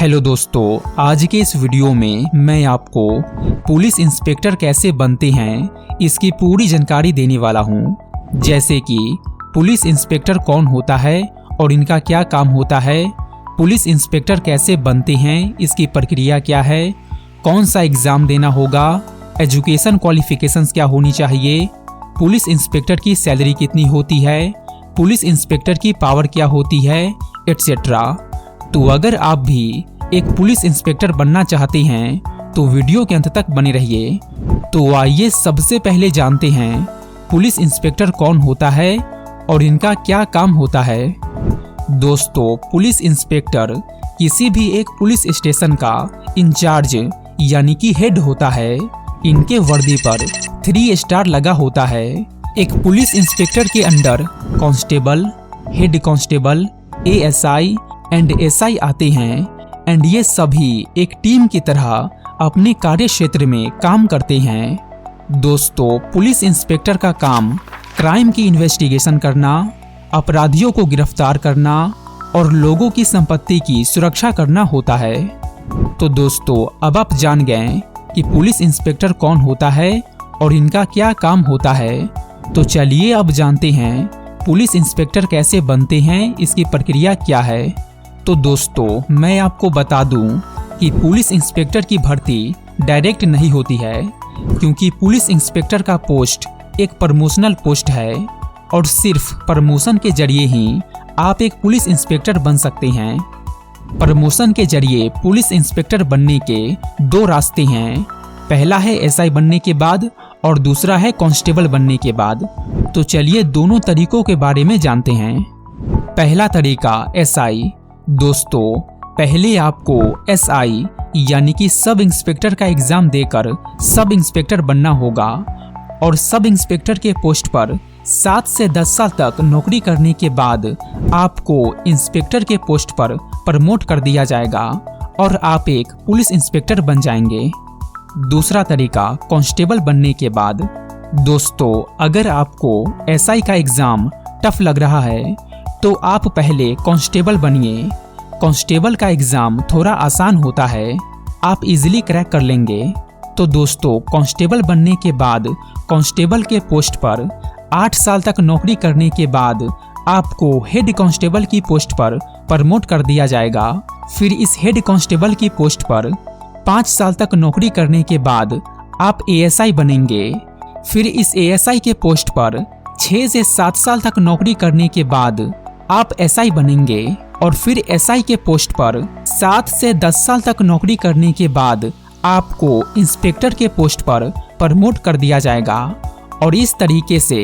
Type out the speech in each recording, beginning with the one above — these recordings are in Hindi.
हेलो दोस्तों, आज के इस वीडियो में मैं आपको पुलिस इंस्पेक्टर कैसे बनते हैं इसकी पूरी जानकारी देने वाला हूं। जैसे कि पुलिस इंस्पेक्टर कौन होता है और इनका क्या काम होता है, पुलिस इंस्पेक्टर कैसे बनते हैं, इसकी प्रक्रिया क्या है, कौन सा एग्जाम देना होगा, एजुकेशन क्वालिफिकेशंस क्या होनी चाहिए, पुलिस इंस्पेक्टर की सैलरी कितनी होती है, पुलिस इंस्पेक्टर की पावर क्या होती है, एटसेट्रा। तो अगर आप भी एक पुलिस इंस्पेक्टर बनना चाहते हैं तो वीडियो के अंत तक बने रहिए। तो आइए सबसे पहले जानते हैं पुलिस इंस्पेक्टर कौन होता है और इनका क्या काम होता है। दोस्तों, पुलिस इंस्पेक्टर किसी भी एक पुलिस स्टेशन का इंचार्ज यानी कि हेड होता है। इनके वर्दी पर 3 स्टार लगा होता है। एक पुलिस इंस्पेक्टर के under constable, head constable, ASI and SI आते हैं एंड ये सभी एक टीम की तरह अपने कार्य क्षेत्र में काम करते हैं। दोस्तों, पुलिस इंस्पेक्टर का काम क्राइम की इन्वेस्टिगेशन करना, अपराधियों को गिरफ्तार करना और लोगों की संपत्ति की सुरक्षा करना होता है। तो दोस्तों, अब आप जान गए कि पुलिस इंस्पेक्टर कौन होता है और इनका क्या काम होता है। तो चलिए अब जानते हैं पुलिस इंस्पेक्टर कैसे बनते हैं, इसकी प्रक्रिया क्या है। तो दोस्तों, मैं आपको बता दूं कि पुलिस इंस्पेक्टर की भर्ती डायरेक्ट नहीं होती है, क्योंकि पुलिस इंस्पेक्टर का पोस्ट एक प्रमोशनल पोस्ट है और सिर्फ प्रमोशन के जरिए ही आप एक पुलिस इंस्पेक्टर बन सकते हैं। प्रमोशन के जरिए पुलिस इंस्पेक्टर बनने के 2 रास्ते हैं। पहला है एसआई बनने के बाद और दूसरा है कांस्टेबल बनने के बाद। तो चलिए दोनों तरीकों के बारे में जानते हैं। पहला तरीका एसआई। दोस्तों, पहले आपको एसआई यानी कि सब इंस्पेक्टर का एग्जाम देकर सब इंस्पेक्टर बनना होगा और सब इंस्पेक्टर के पोस्ट पर 7 से 10 साल तक नौकरी करने के बाद आपको इंस्पेक्टर के पोस्ट पर प्रमोट कर दिया जाएगा और आप एक पुलिस इंस्पेक्टर बन जाएंगे। दूसरा तरीका कांस्टेबल बनने के बाद। दोस्तों, अगर आपको एसआई का एग्जाम टफ लग रहा है तो आप पहले कांस्टेबल बनिए। कांस्टेबल का एग्जाम थोड़ा आसान होता है, आप इजीली क्रैक कर लेंगे। तो दोस्तों, कांस्टेबल बनने के बाद कांस्टेबल के पोस्ट पर 8 साल तक नौकरी करने के बाद आपको हेड कांस्टेबल की पोस्ट पर प्रमोट कर दिया जाएगा। फिर इस हेड कांस्टेबल की पोस्ट पर 5 साल तक नौकरी करने के बाद आप एएसआई बनेंगे। फिर इस एएसआई के पोस्ट पर 6 से 7 साल तक नौकरी करने के बाद आप एसआई बनेंगे और फिर एसआई के पोस्ट पर 7 से 10 साल तक नौकरी करने के बाद आपको इंस्पेक्टर के पोस्ट पर प्रमोट कर दिया जाएगा और इस तरीके से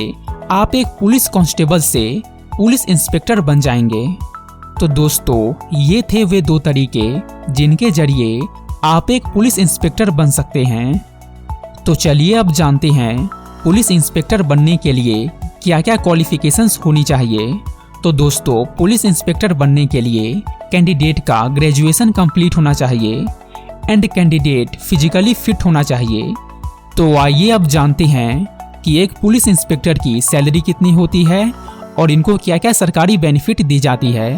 आप एक पुलिस कांस्टेबल से पुलिस इंस्पेक्टर बन जाएंगे। तो दोस्तों, ये थे वे 2 तरीके जिनके जरिए आप एक पुलिस इंस्पेक्टर बन सकते हैं। तो चलिए अब जानते हैं पुलिस इंस्पेक्टर बनने के लिए क्या क्या क्वालिफिकेशंस होनी चाहिए। तो दोस्तों, पुलिस इंस्पेक्टर बनने के लिए कैंडिडेट का ग्रेजुएशन कंप्लीट होना चाहिए एंड कैंडिडेट फिजिकली फिट होना चाहिए। तो आइए अब जानते हैं कि एक पुलिस इंस्पेक्टर की सैलरी कितनी होती है और इनको क्या क्या सरकारी बेनिफिट दी जाती है।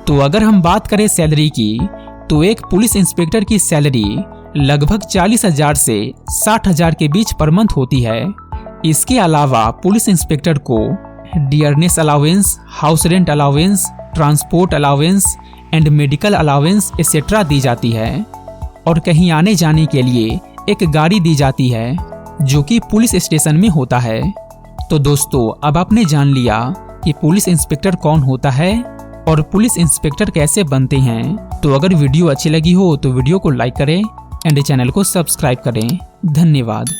तो अगर हम बात करें सैलरी की, तो एक पुलिस इंस्पेक्टर की सैलरी लगभग 40,000 से 60,000 के बीच पर मंथ होती है। इसके अलावा पुलिस इंस्पेक्टर को dearness allowance, house rent allowance, transport allowance and medical allowance etcetera दी जाती है और कहीं आने जाने के लिए एक गाड़ी दी जाती है जो कि पुलिस स्टेशन में होता है। तो दोस्तों, अब आपने जान लिया कि पुलिस इंस्पेक्टर कौन होता है और पुलिस इंस्पेक्टर कैसे बनते हैं। तो अगर वीडियो अच्छी लगी हो तो वीडियो को लाइक करें एंड चैनल को सब्सक्राइब करें। धन्यवाद।